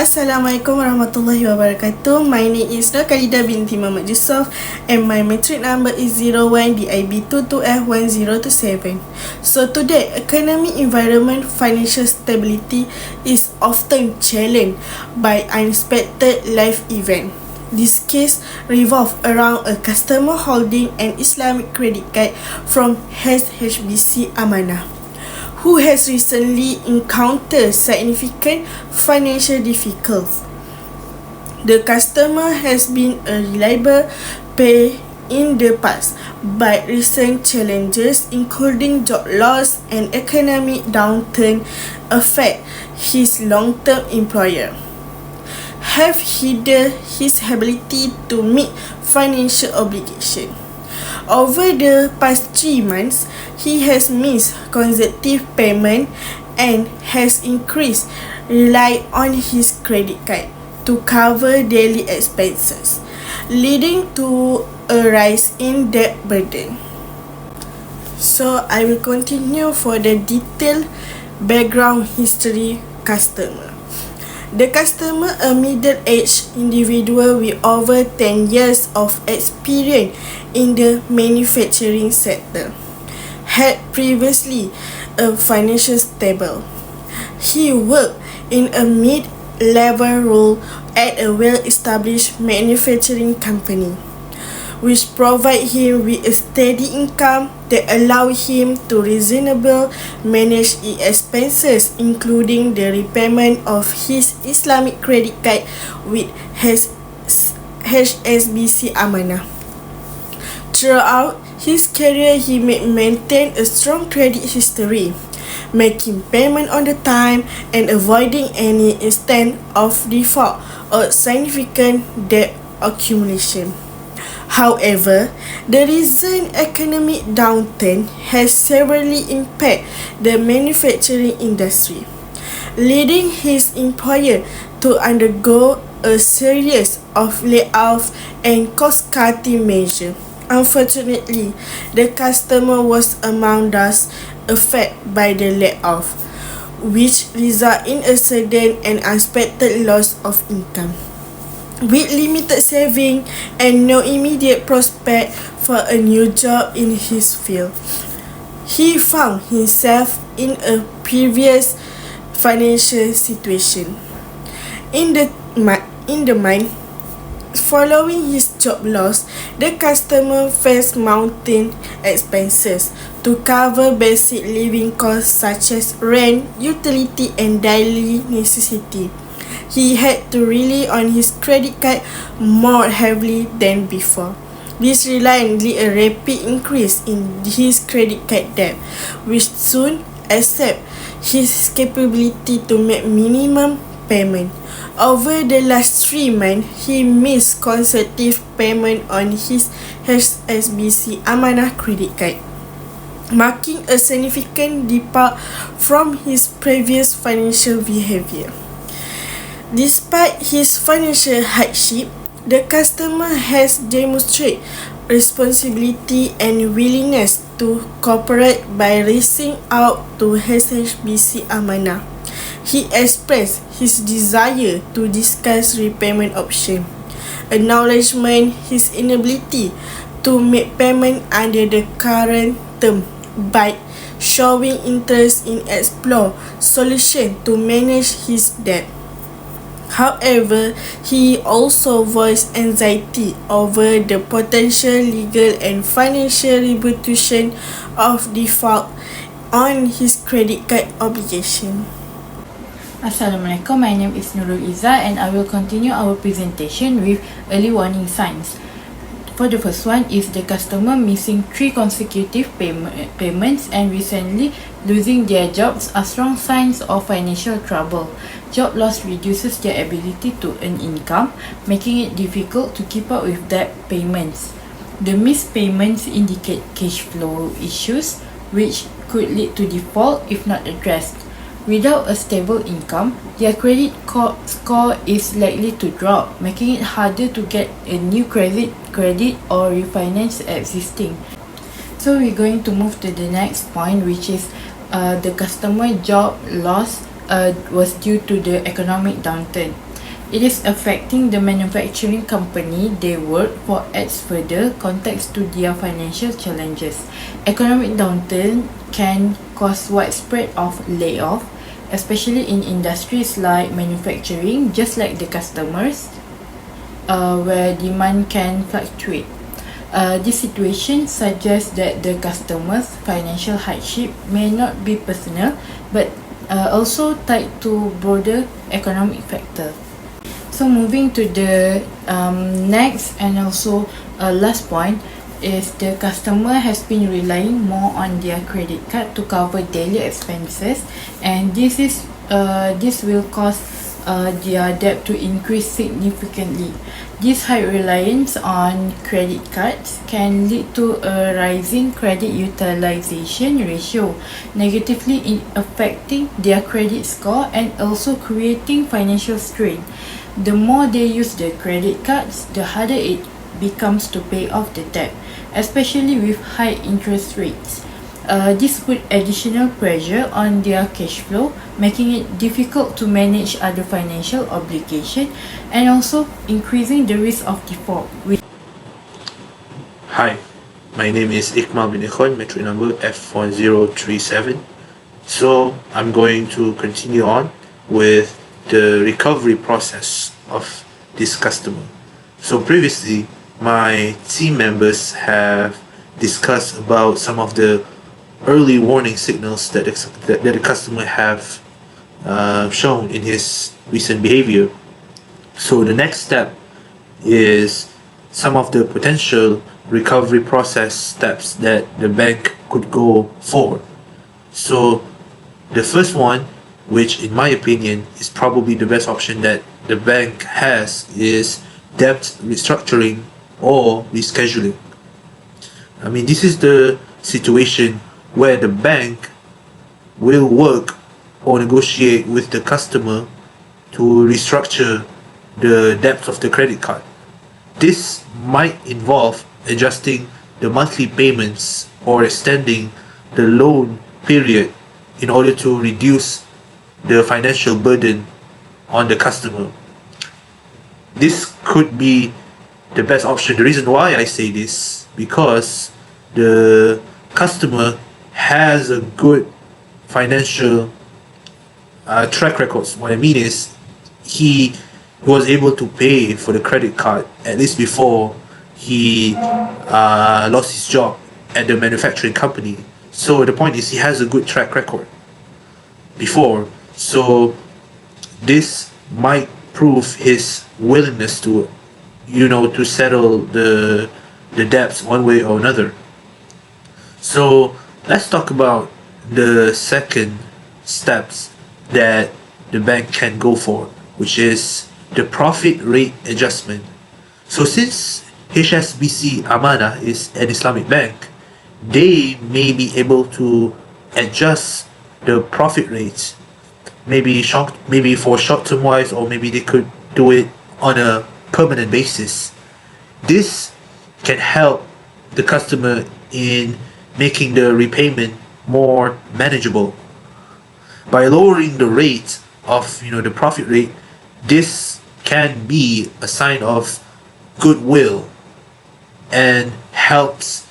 Assalamualaikum warahmatullahi wabarakatuh. My name is Khalida binti Muhammad Yusof and my matric number is 01DIB22F1027. So today, economic environment financial stability is often challenged by unexpected life event. This case revolves around a customer holding an Islamic credit card from HSBC Amanah, who has recently encountered significant financial difficulties. The customer has been a reliable payer in the past, but recent challenges including job loss and economic downturn affect his long-term employer, have hindered his ability to meet financial obligations. Over the past 3 months, he has missed consecutive payment and has increased rely on his credit card to cover daily expenses, leading to a rise in debt burden. So I will continue for the detailed background history customer. The customer, a middle-aged individual with over 10 years of experience in the manufacturing sector, had previously a financial stable. He worked in a mid-level role at a well-established manufacturing company, which provide him with a steady income that allow him to reasonably manage his expenses, including the repayment of his Islamic credit card with HSBC Amanah. Throughout his career, he maintained a strong credit history, making payment on the time and avoiding any instance of default or significant debt accumulation. However, the recent economic downturn has severely impacted the manufacturing industry, leading his employer to undergo a series of layoffs and cost-cutting measures. Unfortunately, the customer was among those affected by the layoff, which resulted in a sudden and unexpected loss of income. With limited saving and no immediate prospect for a new job in his field, he found himself in a previous financial situation. In the month following his job loss, the customer faced mounting expenses to cover basic living costs such as rent, utility, and daily necessity. He had to rely on his credit card more heavily than before. This reliance led a rapid increase in his credit card debt, which soon exceeded his capability to make minimum payment. Over the last 3 months, he missed consecutive payment on his HSBC Amanah credit card, marking a significant departure from his previous financial behavior. Despite his financial hardship, the customer has demonstrated responsibility and willingness to cooperate by reaching out to HSBC Amanah. He expressed his desire to discuss repayment options, acknowledging his inability to make payment under the current term, but showing interest in explore solutions to manage his debt. However, he also voiced anxiety over the potential legal and financial repercussions of default on his credit card obligation. Assalamualaikum, my name is Nurul Izzah and I will continue our presentation with early warning signs. For the first one is the customer missing 3 consecutive payments and recently losing their jobs are strong signs of financial trouble. Job loss reduces their ability to earn income, making it difficult to keep up with debt payments. The missed payments indicate cash flow issues, which could lead to default if not addressed. Without a stable income, their score is likely to drop, making it harder to get a new credit or refinance existing. So we're going to move to the next point, which is the customer job loss was due to the economic downturn. It is affecting the manufacturing company they work for, adds further context to their financial challenges. Economic downturn can cause widespread of layoff, especially in industries like manufacturing, just like the customers, where demand can fluctuate. This situation suggests that the customer's financial hardship may not be personal, but also tied to broader economic factors. So moving to the next and also last point is the customer has been relying more on their credit card to cover daily expenses, and this will cause their debt to increase significantly. This high reliance on credit cards can lead to a rising credit utilization ratio, negatively affecting their credit score and also creating financial strain. The more they use the credit cards, the harder it becomes to pay off the debt, especially with high interest rates. This put additional pressure on their cash flow, making it difficult to manage other financial obligations and also increasing the risk of default. Hi, my name is Ikmal bin Ikhwan, metric number F1037. So I'm going to continue on with the recovery process of this customer. So previously, my team members have discussed about some of the early warning signals that the customer have shown in his recent behavior. So the next step is some of the potential recovery process steps that the bank could go for. So the first one, which in my opinion is probably the best option that the bank has, is debt restructuring or rescheduling. I mean, this is the situation where the bank will work or negotiate with the customer to restructure the depth of the credit card. This might involve adjusting the monthly payments or extending the loan period in order to reduce the financial burden on the customer. This could be the best option. The reason why I say this, because the customer has a good financial track records. What I mean is he was able to pay for the credit card at least before he lost his job at the manufacturing company. So the point is he has a good track record before. So this might prove his willingness to, to settle the debts one way or another. So let's talk about the second steps that the bank can go for, which is the profit rate adjustment. So since HSBC Amanah is an Islamic bank, they may be able to adjust the profit rates, maybe for short-term wise, or maybe they could do it on a permanent basis. This can help the customer in making the repayment more manageable. By lowering the rate of the profit rate, this can be a sign of goodwill and helps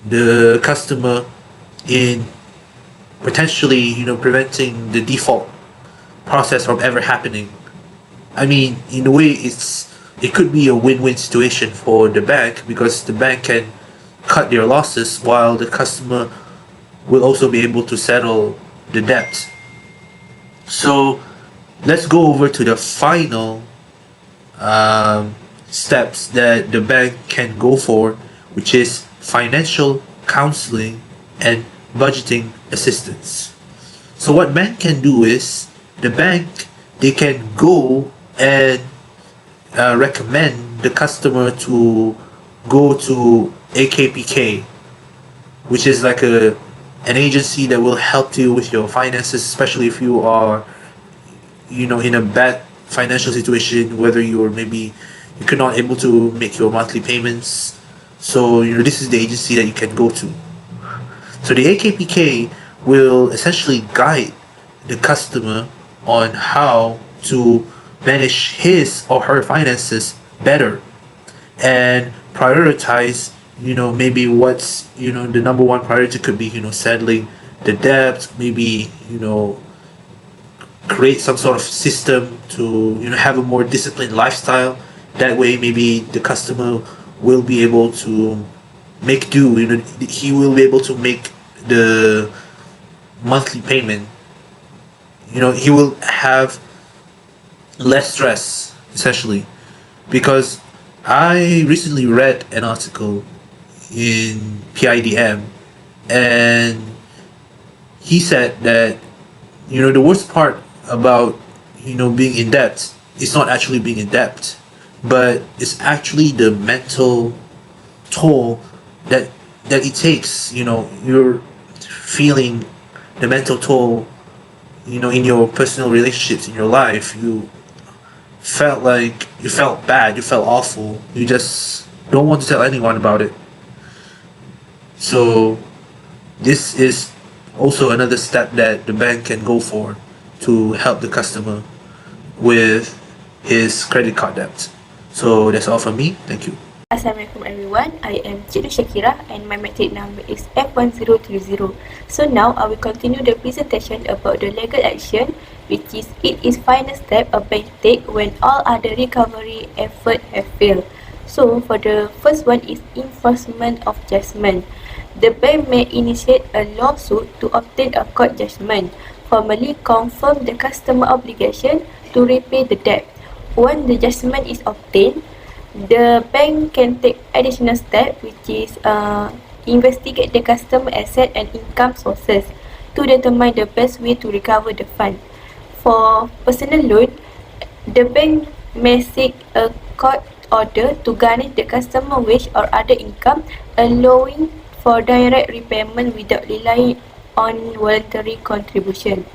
the customer in potentially preventing the default process from ever happening. I mean, in a way, it could be a win-win situation for the bank, because the bank can cut their losses while the customer will also be able to settle the debt. So let's go over to the final steps that the bank can go for, which is financial counseling and budgeting assistance. So what bank can do is, they can go and recommend the customer to go to AKPK, which is like a an agency that will help you with your finances, especially if you are, in a bad financial situation, whether you're maybe you could not able to make your monthly payments. So this is the agency that you can go to. So the AKPK will essentially guide the customer on how to manage his or her finances better and prioritize, maybe what's, the number one priority could be, settling the debt, maybe, create some sort of system to, have a more disciplined lifestyle. That way, maybe the customer will be able to make do, he will be able to make the monthly payment. He will have less stress, essentially, because I recently read an article in PIDM, and he said that the worst part about being in debt is not actually being in debt, but it's actually the mental toll that it takes. You're feeling the mental toll, in your personal relationships, in your life. You felt bad, you felt awful, you just don't want to tell anyone about it. So this is also another step that the bank can go for to help the customer with his credit card debt. So that's all from me. Thank you. Assalamualaikum everyone, I am Cikgu Shakira and my matric number is F1030. So now I will continue the presentation about the legal action, which is it is final step a bank take when all other recovery effort have failed. So for the first one is enforcement of judgment. The bank may initiate a lawsuit to obtain a court judgment, formally confirm the customer obligation to repay the debt. When the judgment is obtained, the bank can take additional step, which is investigate the customer asset and income sources to determine the best way to recover the fund. For personal loan, the bank may seek a court order to garnish the customer wage or other income, allowing for direct repayment without relying on voluntary contribution.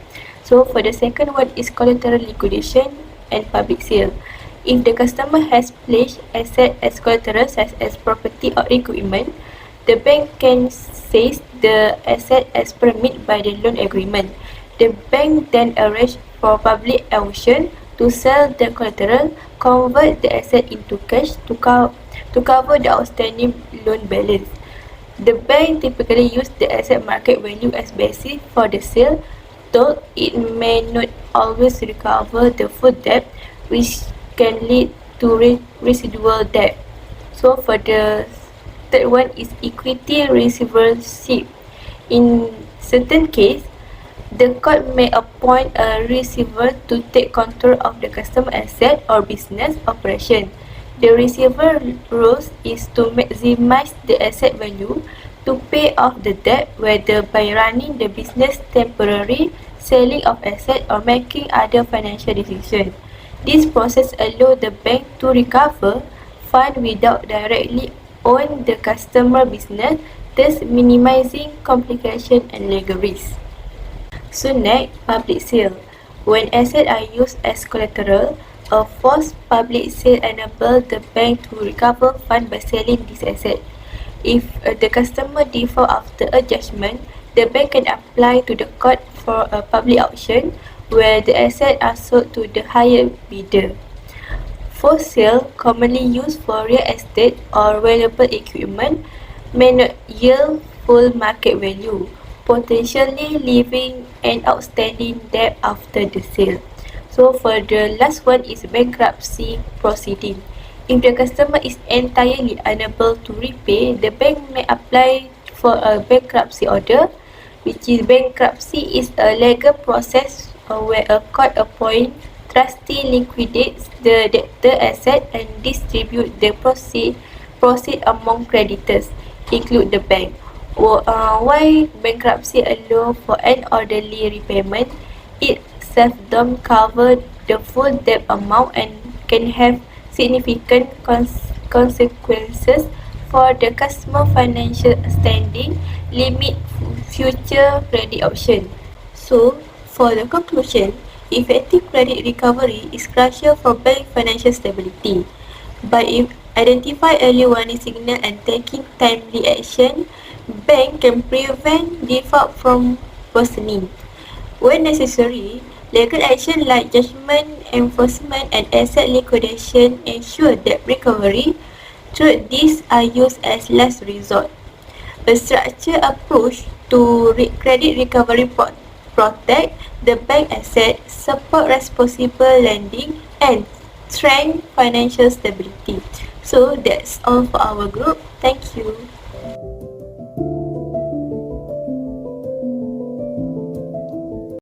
So for the second one is collateral liquidation and public sale. If the customer has pledged asset as collateral such as property or equipment, the bank can seize the asset as permitted by the loan agreement. The bank then arrange for public auction to sell the collateral, convert the asset into cash to cover the outstanding loan balance. The bank typically use the asset market value as basis for the sale, though it may not always recover the full debt, which can lead to residual debt. So for the third one is equity receivership. In certain case, the court may appoint a receiver to take control of the customer asset or business operation. The receiver role is to maximize the asset value to pay off the debt, whether by running the business temporarily, selling of asset, or making other financial decisions. This process allows the bank to recover funds without directly own the customer business, thus minimizing complication and legal risk. So next, public sale. When assets are used as collateral, a forced public sale enables the bank to recover funds by selling this asset. If the customer default after a judgment, the bank can apply to the court for a public auction where the assets are sold to the higher bidder. Forced sale, commonly used for real estate or valuable equipment, may not yield full market value, potentially leaving an outstanding debt after the sale. So for the last one is bankruptcy proceeding. If the customer is entirely unable to repay, the bank may apply for a bankruptcy order, which is bankruptcy is a legal process where a court appointed trustee liquidates the debtor asset and distribute the proceed among creditors, include the bank. Why bankruptcy allow for an orderly repayment? It seldom cover the full debt amount and can have significant consequences for the customer financial standing, limit future credit option. So, for the conclusion, effective credit recovery is crucial for bank financial stability. By identifying early warning signal and taking timely action, bank can prevent default from worsening. When necessary, legal action like judgment enforcement and asset liquidation ensure that recovery through these are used as last resort. A structured approach to credit recovery protect the bank asset, support responsible lending, and strengthen financial stability. So that's all for our group. Thank you.